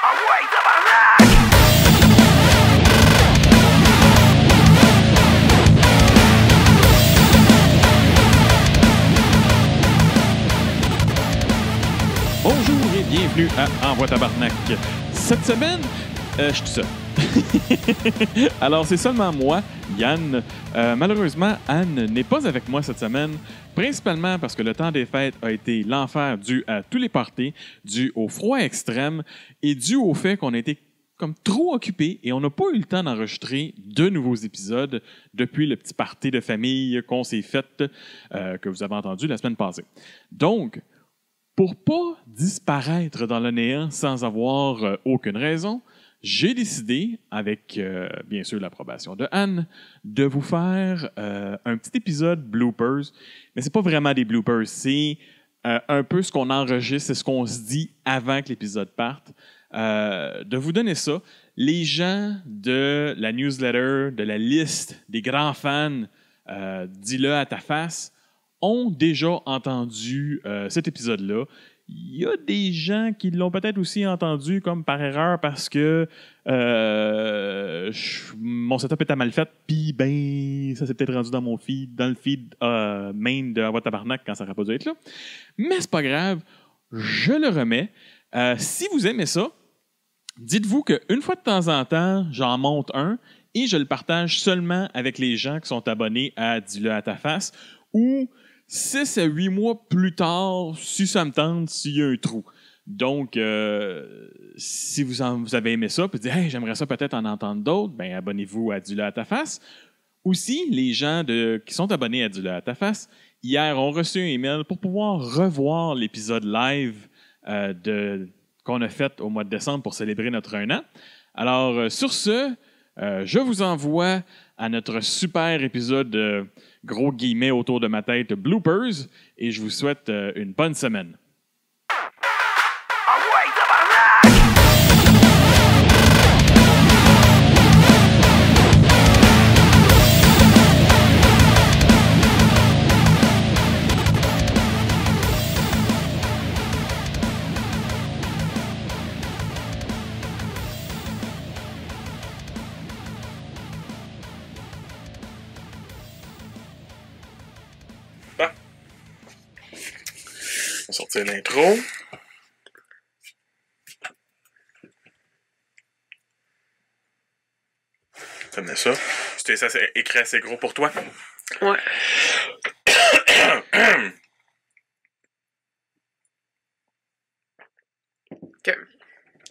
Bonjour et bienvenue à Envoi Tabarnak. Cette semaine, je suis tout seul. Alors, c'est seulement moi, Yann. Malheureusement, Anne n'est pas avec moi cette semaine, principalement parce que le temps des fêtes a été l'enfer dû à tous les parties, dû au froid extrême et dû au fait qu'on a été comme trop occupés et on n'a pas eu le temps d'enregistrer de nouveaux épisodes depuis le petit party de famille qu'on s'est fait, que vous avez entendu la semaine passée. Donc, pour pas disparaître dans le néant sans avoir aucune raison, j'ai décidé, avec bien sûr l'approbation de Anne, de vous faire un petit épisode bloopers. Mais c'est pas vraiment des bloopers, c'est un peu ce qu'on enregistre, c'est ce qu'on se dit avant que l'épisode parte. De vous donner ça. Les gens de la newsletter, de la liste des grands fans, dis-le à ta face, ont déjà entendu cet épisode-là. Il y a des gens qui l'ont peut-être aussi entendu comme par erreur parce que mon setup était mal fait, puis ben ça s'est peut-être rendu dans mon feed, dans le feed main de Envoi Tabarnak quand ça n'aurait pas dû être là. Mais c'est pas grave, je le remets. Si vous aimez ça, dites-vous qu'une fois de temps en temps, j'en monte un et je le partage seulement avec les gens qui sont abonnés à Dis-le à ta face ou 6 à 8 mois plus tard, si ça me tente, s'il y a un trou. Donc, si vous avez aimé ça, puis dites hey, j'aimerais ça peut-être en entendre d'autres, ben abonnez-vous à Dis-le à ta face. Aussi, les gens qui sont abonnés à Dis-le à ta face, hier, ont reçu un email pour pouvoir revoir l'épisode live qu'on a fait au mois de décembre pour célébrer notre 1 an. Alors, sur ce, je vous envoie à notre super épisode gros guillemets autour de ma tête bloopers et je vous souhaite une bonne semaine. On va sortir l'intro. T'aimes ça? C'était ça, c'est écrit assez gros pour toi? Ouais. OK.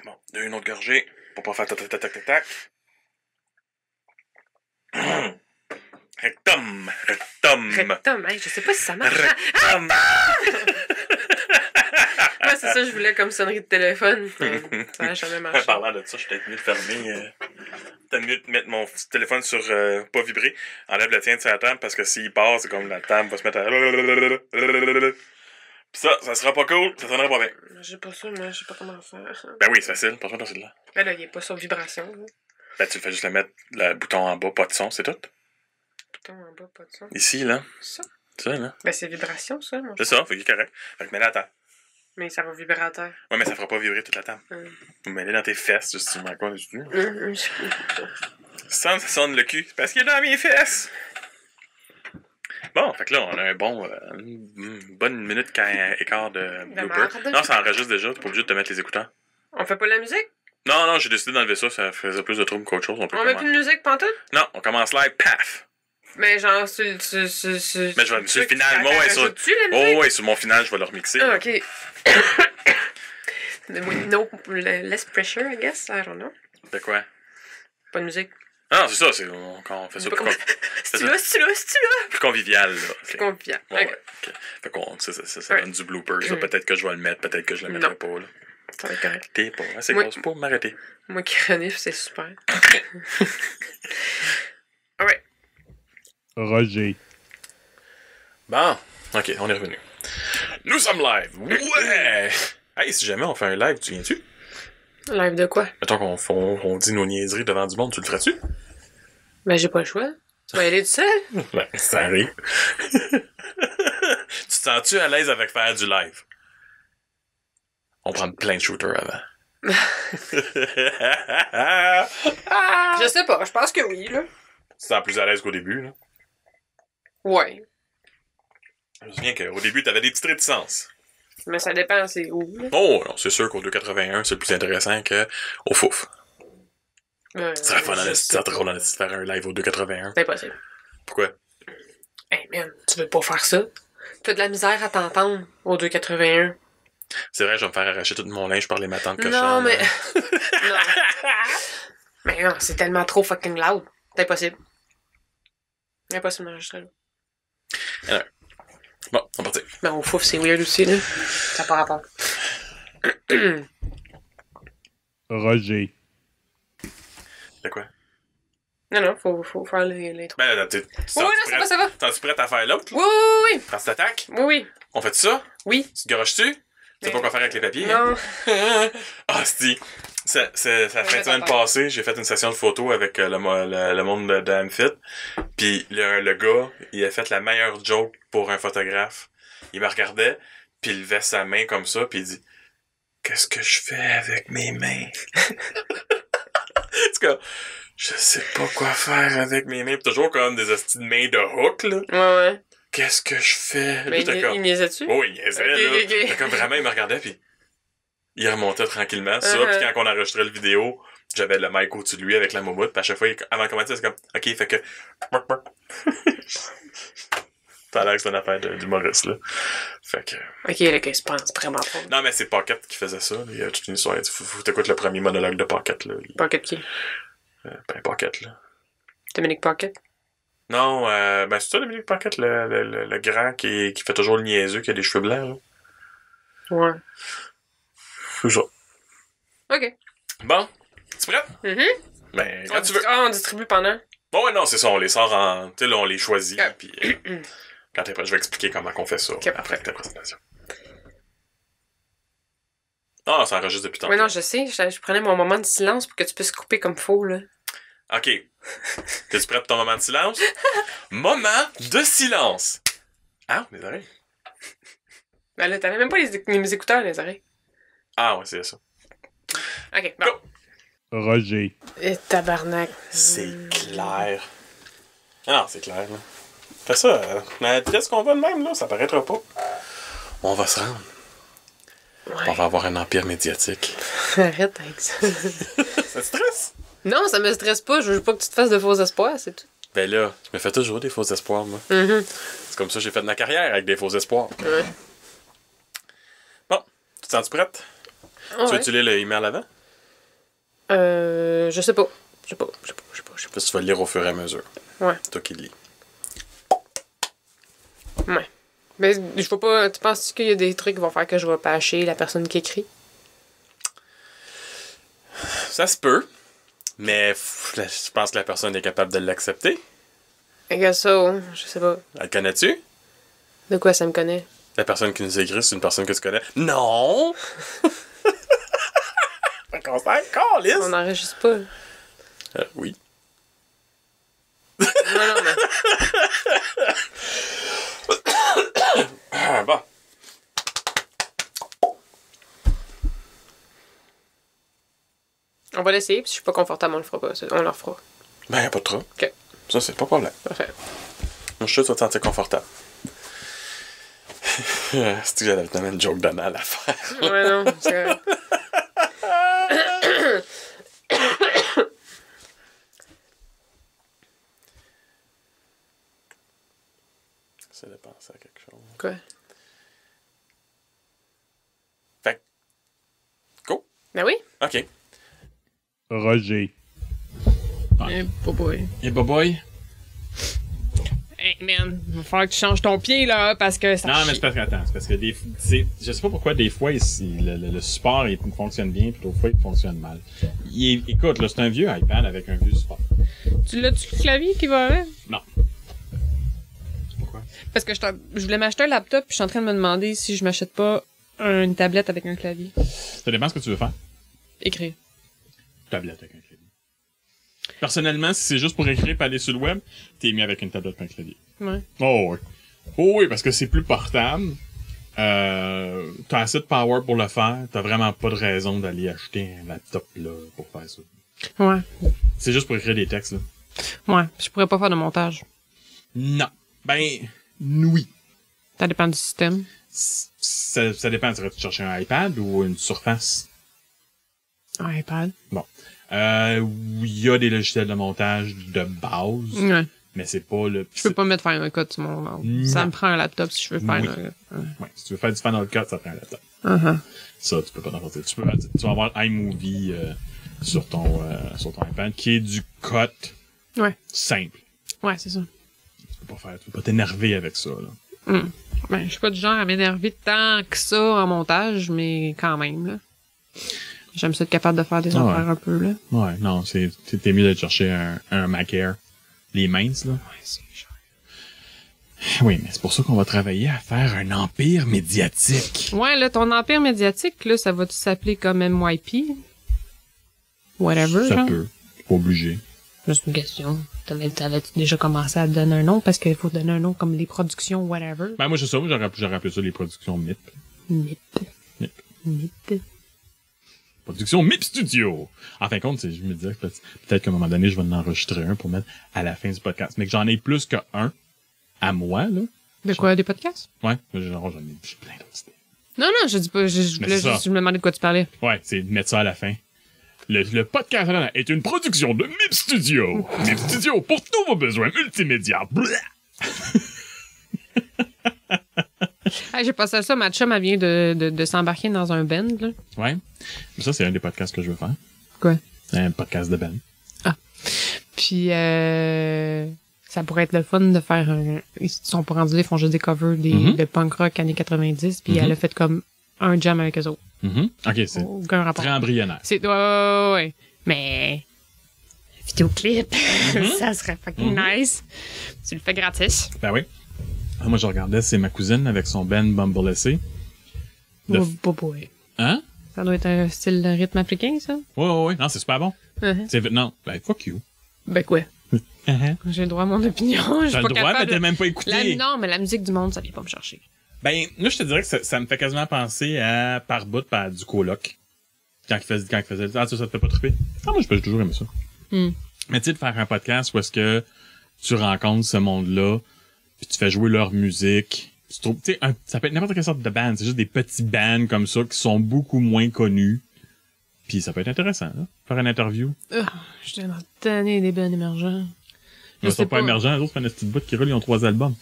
Bon, une autre gorgée pour pas faire tac. Rectum. Rectum, hey, je sais pas si ça marche. Rectum. Ouais, c'est ça, je voulais comme sonnerie de téléphone. Ça n'a jamais marché. Parlant de ça, je suis peut-être mieux de fermer. Peut-être mieux de mettre mon téléphone sur pas vibrer. Enlève le tien de sa table parce que s'il part, c'est comme la table va se mettre à. Pis ça sera pas cool, ça sonnera pas bien. J'ai pas ça, moi, je sais pas comment faire. Ben oui, c'est facile, pas dans celle-là. Ben là, il est pas sur vibration. Là. Ben tu le fais juste le mettre, le bouton en bas, pas de son, c'est tout. Bouton en bas, pas de son. Ici, là. Ça. Ça, là. Ben c'est vibration, ça. Moi, c'est ça, fait qu'il est correct. Fait que mets-le à terre. Mais ça va vibrer à terre. Ouais, mais ça fera pas vibrer toute la table. Mets-le dans tes fesses, justement, quoi, dessus. Ça sonne le cul. C'est parce qu'il est dans mes fesses. Bon, fait que là, on a une bonne minute et quart de blooper. Non, ça enregistre déjà, t'es pas obligé de te mettre les écouteurs. On fait pas la musique? Non, j'ai décidé d'enlever ça faisait plus de trouble qu'autre chose. On met plus de musique pantoute? Non, on commence live, paf! Mais genre, Mais je vais sur le final, moi, ouais, sur... ouais, sur mon final, je vais le remixer. Ah, ok. No, less pressure, I guess, I don't know. De quoi? Pas de musique. Ah, c'est ça, on fait ça plus convivial, là. Plus convivial. Ouais, ok. Fait qu'on, ça donne du blooper, ça. Peut-être que je vais le mettre, peut-être que je le mettrai pas, là. Ça va être correct. T'es pas assez grosse pour m'arrêter. Moi qui renifle, c'est super. Alright. Roger. Bon, ok, on est revenu. Nous sommes live! Ouais! Hey, si jamais on fait un live, tu viens-tu? Live de quoi? Mettons qu'on dit nos niaiseries devant du monde, tu le ferais-tu? Ben, j'ai pas le choix. Tu vas y aller tout seul? Ben, ça arrive. Tu te sens-tu à l'aise avec faire du live? On prend plein de shooters avant. Je sais pas, je pense que oui, là. Tu te sens plus à l'aise qu'au début, là. Ouais. Je me souviens qu'au début, t'avais des petites réticences. Mais ça dépend, c'est où, là. Oh, non, c'est sûr qu'au 2,81, c'est plus intéressant qu'au fouf. Ça serait fun ça drôle de faire un live au 2,81. C'est impossible. Pourquoi? Hey man, tu veux pas faire ça? T'as de la misère à t'entendre au 2,81. C'est vrai, je vais me faire arracher tout mon linge par les matantes cochonnes. Non, mais... non. Mais non, c'est tellement trop fucking loud. C'est impossible. Impossible d'enregistrer, là. Alors, bon, on partit. Mais au fouf, c'est weird aussi, là. Ça n'a pas rapport. Roger. De quoi? Non, faut faire l'intro. Ben, là, t'es... Oui, non, ça va. T'es-tu prête à faire l'autre? Oui, oui, oui. Quand tu t'attaques? Oui, On fait ça? oui. Tu te garoches-tu? Tu sais pas quoi faire avec les papiers? Non. Ah, c'est la fin de semaine passée, j'ai fait une session de photos avec le monde de Amphit. Puis le gars, il a fait la meilleure joke pour un photographe. Il me regardait, puis il levait sa main comme ça, puis il dit « Qu'est-ce que je fais avec mes mains? » En tout cas, je sais pas quoi faire avec mes mains. Puis toujours comme des hosties de mains de hook, là. Ouais. Qu'est-ce que je fais? Mais Là, il niaisait-tu? oh, il niaisait, Ok, là. ok. Fait comme vraiment, il me regardait, puis il remontait tranquillement. Ça, puis quand on enregistrait le vidéo, j'avais le mic au-dessus de lui avec la moumoute, puis à chaque fois, avant de commencer, c'est comme, OK, fait que... Ça a l'air que c'est une affaire d'humoriste, là. Fait que... Ok, là, qu'il se pense vraiment pas. Non, mais c'est Pocket qui faisait ça. Là. Il y a toute une histoire. Faut t'écouter le premier monologue de Pocket, là. Pocket qui? Ben, Pocket, là. Dominic Pocket? Non, ben, c'est ça, Dominic Pocket, le grand qui fait toujours le niaiseux, qui a des cheveux blancs, là. Ouais. C'est ça. Ok. Bon, tu prêt? Ben, quand tu veux. Ah, on distribue pendant? Bon, ouais, non, c'est ça, on les sort en... Tu sais, là, on les choisit, Okay. puis quand t'es prêt, je vais expliquer comment on fait ça après ta présentation. Ah, ça enregistre depuis tantôt. Oui, non, je sais. Je prenais mon moment de silence pour que tu puisses couper comme faux, là. OK. T'es-tu prêt pour ton moment de silence? Moment de silence! Ah, mes oreilles. Ben là, t'avais même pas mes écouteurs, les oreilles. Ah, ouais, c'est ça. Ok, bon. Go. Roger. Et tabarnak. C'est clair. Ah, c'est clair, là. Fais ça, à la vitesse qu'on va de même, là, ça paraîtra pas. On va se rendre. Ouais. On va avoir un empire médiatique. Arrête avec ça. Ça te stresse? Non, ça me stresse pas. Je veux pas que tu te fasses de faux espoirs, c'est tout. Ben là, je me fais toujours des faux espoirs, moi. C'est comme ça que j'ai fait de ma carrière, avec des faux espoirs. Ouais. Bon, tu te sens-tu prête? Oh, Tu veux-tu lire le email avant? Je sais pas. Je sais pas. Parce que tu vas le lire au fur et à mesure. Ouais. Toi qui le lis. Ouais. Mais je vois pas. Tu penses qu'il y a des trucs qui vont faire que je vais pâcher la personne qui écrit? Ça se peut. Mais je pense que la personne est capable de l'accepter. Regarde ça, je sais pas. La connais-tu? De quoi ça me connaît? La personne qui nous écrit, c'est une personne que tu connais? Non! Fait qu'on s'en calisse! On n'enregistre pas. Oui. Non, mais... Ah, bon. On va l'essayer, puis si je suis pas confortable, on le fera pas. On le refera. Ben, y'a pas de trouble. Ok. Ça, c'est pas problème. Parfait. Moi, je suis sûr que tu vas te sentir confortable. C'est que j'avais tellement une joke d'anal à faire. Ouais, non, c'est vrai. J'essaie de penser à quelque chose. Quoi? Fait go! Ben oui. OK. Roger. Eh, boy. Et boy? Hey, man, il va falloir que tu changes ton pied, là, parce que ça Non, mais chie. c'est parce que, attends, c'est parce que je sais pas pourquoi des fois, le support, il fonctionne bien, puis d'autres fois, il fonctionne mal. Écoute, là, c'est un vieux iPad avec un vieux support. Tu l'as-tu le clavier qui va avec? Non. Pourquoi? Parce que je voulais m'acheter un laptop, puis je suis en train de me demander si je m'achète pas une tablette avec un clavier. Ça dépend ce que tu veux faire. Écrire. Tablette avec un clavier. Personnellement, si c'est juste pour écrire et aller sur le web, t'es mis avec une tablette et un clavier. Ouais. Oh oui. Oh oui, parce que c'est plus portable. T'as assez de power pour le faire. T'as vraiment pas de raison d'aller acheter un laptop là pour faire ça. Ouais. C'est juste pour écrire des textes, là. Ouais. Je pourrais pas faire de montage. Non. Ben, oui. Ça dépend du système. Ça dépend. Tu chercher un iPad ou une Surface? Un iPad. Bon. Il y a des logiciels de montage de base, Ouais. mais c'est pas le... Je peux pas mettre Final Cut sur mon... Non. Ça me prend un laptop si je veux faire Oui. Ouais, si tu veux faire du Final Cut, ça prend un laptop. Ça, tu peux pas t'en sortir. Tu vas avoir iMovie sur ton iPad, qui est du cut simple. Ouais, c'est ça. Tu peux pas t'énerver avec ça, là. Ben, je suis pas du genre à m'énerver tant que ça en montage, mais quand même, là. J'aime ça être capable de faire des affaires un peu, là. Ouais, non, t'es mieux de chercher un Mac Air. Les minces, là. Ouais, c'est cher. Oui, mais c'est pour ça qu'on va travailler à faire un empire médiatique. Ouais, là, ton empire médiatique, là, ça va-tu s'appeler comme MYP? Whatever, Ça genre? peut. Pas obligé. Juste une question. T'avais-tu déjà commencé à te donner un nom? Parce qu'il faut donner un nom comme les productions, whatever. Ben, moi, c'est ça. J'aurais appelé ça les productions MIP. MIP. MIP. MIP. Production MIP Studio. En fin de compte, je me disais que peut-être qu'à un moment donné, je vais en enregistrer un pour mettre à la fin du podcast. Mais que j'en ai plus qu'un à moi, là. De quoi, des podcasts? Ouais. J'en ai plein d'autres idées. Non, je dis pas, je voulais juste me demander de quoi tu parlais. Ouais, c'est de mettre ça à la fin. Le podcast est une production de MIP Studio. MIP Studio pour tous vos besoins multimédia. Hey, j'ai passé ça, ma chum, elle vient de s'embarquer dans un band, là. Ouais. Ça, c'est un des podcasts que je veux faire. Quoi? Un podcast de band. Puis, ça pourrait être le fun de faire ils sont pas rendus là, ils font juste des covers de punk rock années 90, puis elle a fait comme un jam avec eux autres. OK, c'est Aucun rapport. très embryonnaire. C'est, ouais. Mais, vidéoclip, ça serait fucking nice. Tu le fais gratis. Ben oui. Moi, je regardais, c'est ma cousine avec son band Bumble Essay. Boy. Hein? Ça doit être un style de rythme africain, ça? Ouais. Non, c'est super bon. Non, ben, fuck you. Ben quoi? J'ai le droit à mon opinion. T'as le droit, mais t'as même pas écouté. Non, mais la musique du monde, ça vient pas me chercher. Ben, là, je te dirais que ça me fait quasiment penser à Par bout par du coloc. Quand il faisait ça te fait pas triper? Ah, moi, j'ai toujours aimé ça. Mais tu sais, de faire un podcast où est-ce que tu rencontres ce monde-là, puis tu fais jouer leur musique. Tu trouves, tu sais, ça peut être n'importe quelle sorte de band. C'est juste des petits bands comme ça qui sont beaucoup moins connus. Puis ça peut être intéressant, là. Faire une interview. Je suis tellement tannée des bands émergents. Ils sont pas émergents, les autres font une petite bout qui roule, ils ont 3 albums.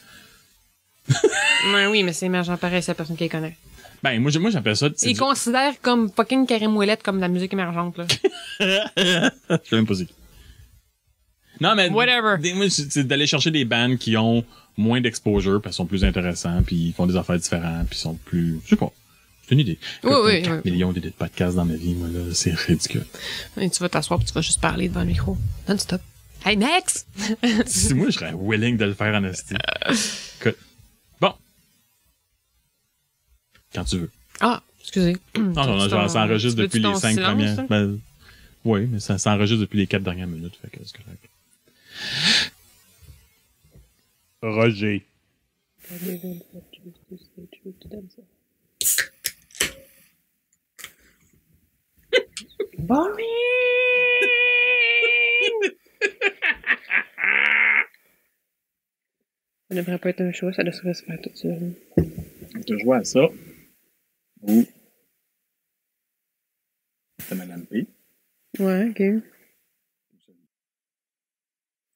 Ben oui, mais c'est émergent pareil, c'est la personne qui les connaît. Ben, moi j'appelle ça... Ils considèrent comme fucking Karim Ouellet comme de la musique émergente, là. Je sais même pas si. Non, mais... Whatever. Moi, c'est d'aller chercher des bands qui ont moins d'exposure, parce qu'ils sont plus intéressants, puis ils font des affaires différentes, puis ils sont plus... Je sais pas. C'est une idée. Oui. 4 millions d'idées de podcasts dans ma vie, moi, là, c'est ridicule. Et tu vas t'asseoir pis tu vas juste parler devant le micro. Non-stop. Hey, next! Si moi, je serais willing de le faire en esti. Bon. Quand tu veux. Ah, excusez. Non, ça enregistre depuis les 5 premières... Hein? Ben, oui, mais ça enregistre depuis les 4 dernières minutes, fait que c'est correct. Roger. Boring! Ça devrait pas être un choix, ça devrait se faire tout seul. Tu joues à ça. Ou. C'est Madame P. Ouais, ok.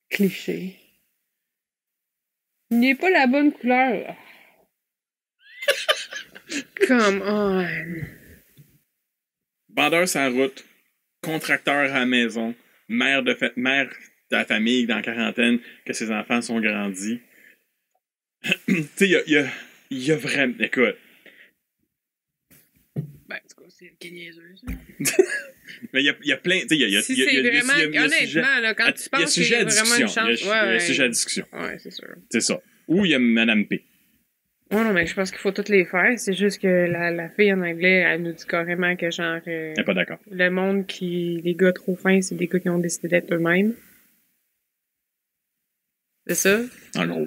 Cliché. Il n'est pas la bonne couleur. Come on. Vendeur sur la route, contracteur à la maison, mère de la famille dans la quarantaine, que ses enfants sont grandis. Tu sais, il y a vraiment... Écoute. Ben, c'est quoi, c'est le niaiseux, ça? Mais il y a plein... Tu sais, il y a... Si c'est vraiment... Honnêtement, là, quand tu penses qu'il y a vraiment une chance... Il y a sujet à discussion. Ouais, c'est sûr. C'est ça. Ou il y a Madame P. Oh non, mais je pense qu'il faut toutes les faire. C'est juste que la fille en anglais, elle nous dit carrément que genre... Elle est pas d'accord. Le monde qui... Les gars trop fins, c'est des gars qui ont décidé d'être eux-mêmes. C'est ça? En gros.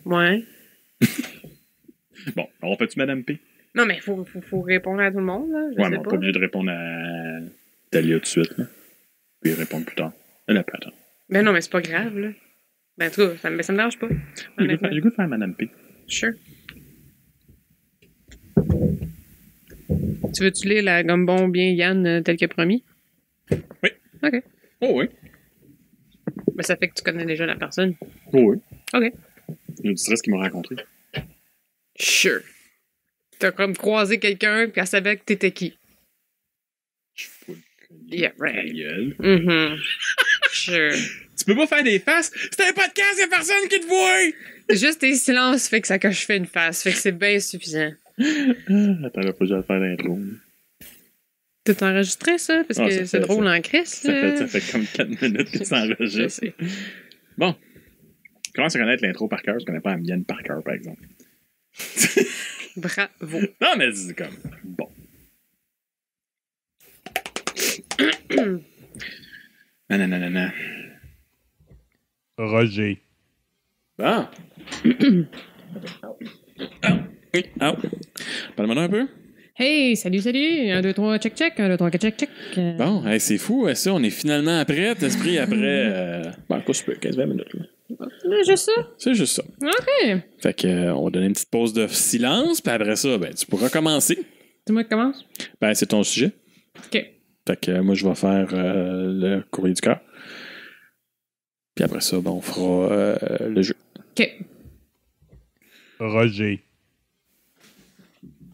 Ouais. Bon, on fait-tu Madame P? Non, mais faut répondre à tout le monde, là. Je Ouais, sais mais on n'est pas. pas obligé de répondre à Talia tout de suite, là. Puis répondre plus tard. Elle a pas attendre. Ben non, mais c'est pas grave, là. Ben, en tout cas, ça me dérange pas. J'ai le goût de faire Madame P. Sure. Tu veux-tu lire la gomme bien Yann tel que promis? Oui. OK. Oh oui. Ben, ça fait que tu connais déjà la personne. Oh oui. OK. Je me dirais ce qu'ils m'ont rencontré. Sure. T'as comme croisé quelqu'un, puis elle savait que t'étais qui. Je fous le Yeah, right. gueule. Mm-hmm. Sure. Tu peux pas faire des faces? C'est un podcast, y'a personne qui te voit! Juste tes silences fait que ça que je fais une face. Fait que c'est bien suffisant. Attends, là, faut que j'aille faire l'intro. T'as enregistré ça? Parce Ah, que ça c'est fait- drôle ça- en crise. Ça fait comme 4 minutes que ça Je enregistre. sais. Bon. Je commence à connaître l'intro par cœur. Je connais pas Amienne par cœur, par exemple. Bravo. Non, mais c'est comme... Bon. Nanana. Roger. Bon. Oui. Ah. Parle-moi un peu. Hey, salut. 1, 2, 3, check. 1, 2, 3, check. Bon, hey, c'est fou, ça. On est finalement après, esprit après... Ben, quoi, c'est peu, 15-20 minutes. Là. Juste ça? C'est juste ça. OK. Fait que, on va donner une petite pause de silence, puis après ça, ben, tu pourras commencer. C'est moi qui commence? Ben, c'est ton sujet. OK. Fait que, moi, je vais faire le courrier du cœur. Puis après ça, ben, on fera le jeu. OK. Roger.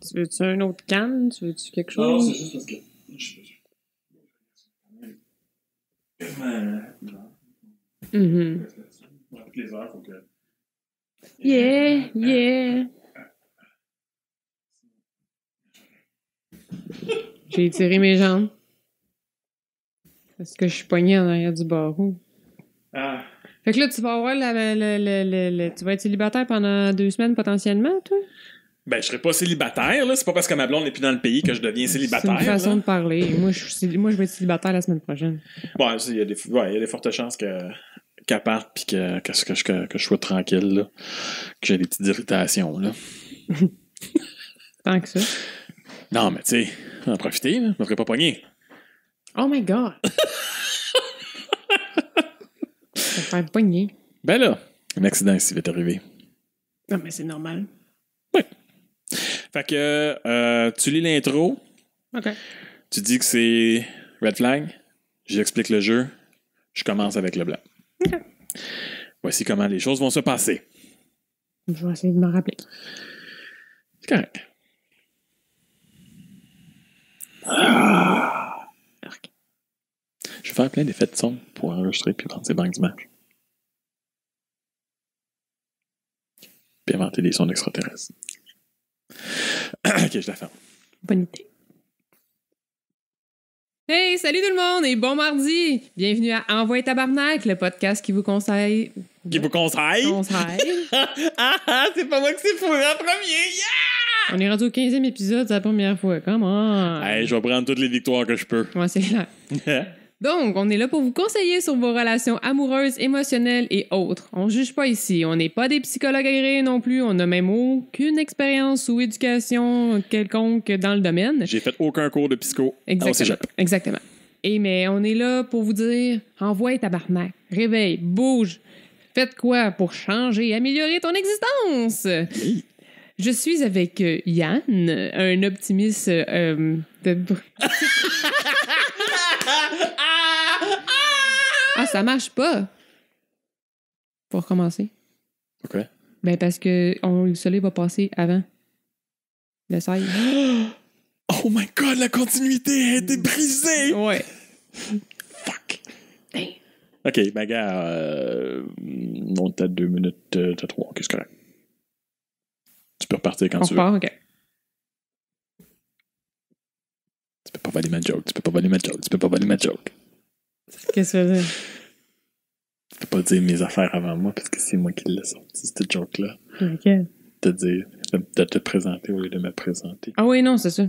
Tu veux-tu un autre canne? Tu veux-tu quelque chose? juste parce que... Mhm. Toutes les heures, faut que... Yeah. J'ai étiré mes jambes. Parce que je suis pognée en arrière du barreau. Ah. Fait que là, tu vas avoir tu vas être célibataire pendant 2 semaines potentiellement, toi? Ben, je serai pas célibataire, là. C'est pas parce que ma blonde n'est plus dans le pays que je deviens C'est célibataire. une façon là. de parler. Moi, je vais être célibataire la semaine prochaine. Ouais, il y a des fortes chances qu'elle parte puis que je sois tranquille, là. Que j'ai des petites irritations, là. Tant que ça. Non, mais tu sais, en profiter, là. Je me ferai pas pogner. Oh my God! Ça va faire pogner. Ben là, un accident ici va t'arriver. Non, mais c'est normal. Fait que tu lis l'intro, OK. tu dis que c'est Red Flag, j'explique le jeu, je commence avec le blanc. OK. Voici comment les choses vont se passer. Je vais essayer de me rappeler. C'est correct. OK. Je vais faire plein d'effets de son pour enregistrer puis prendre ces banques d'images. Puis inventer des sons extraterrestres. Ok, je la ferme. Bonne idée. Hey, salut tout le monde et bon mardi! Bienvenue à Envoie Tabarnak, le podcast qui vous conseille... Qui vous conseille? Conseille. C'est pas moi que c'est pour en premier! Yeah! On est rendu au 15e épisode, c'est la première fois. Comment? Hey, je vais prendre toutes les victoires que je peux. Ouais, c'est clair. Donc, on est là pour vous conseiller sur vos relations amoureuses, émotionnelles et autres. On juge pas ici. On n'est pas des psychologues agréés non plus. On n'a même aucune expérience ou éducation quelconque dans le domaine. J'ai fait aucun cours de psycho. au cégep. Exactement. Et mais on est là pour vous dire, envoie tabarnak, réveille, bouge. Faites quoi pour changer et améliorer ton existence? Oui. Je suis avec Yann, un optimiste Ah, ça marche pas. Pour recommencer. Pourquoi? Ben, parce que le soleil va passer avant le 16. Oh my god, la continuité a été brisée! Ouais. Fuck! Hey. Ok, ben gars, on est à 2 minutes, t'as 3, ok, c'est correct. Tu peux repartir quand On tu veux. repart, OK. Tu peux pas voler ma joke, Qu'est-ce que c'est? Tu peux pas dire mes affaires avant moi parce que c'est moi qui l'ai sorti, cette joke-là. OK. De dire, de te présenter au lieu de me présenter. Ah oui, non, c'est ça.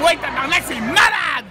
ouais, tabarnak, c'est malade!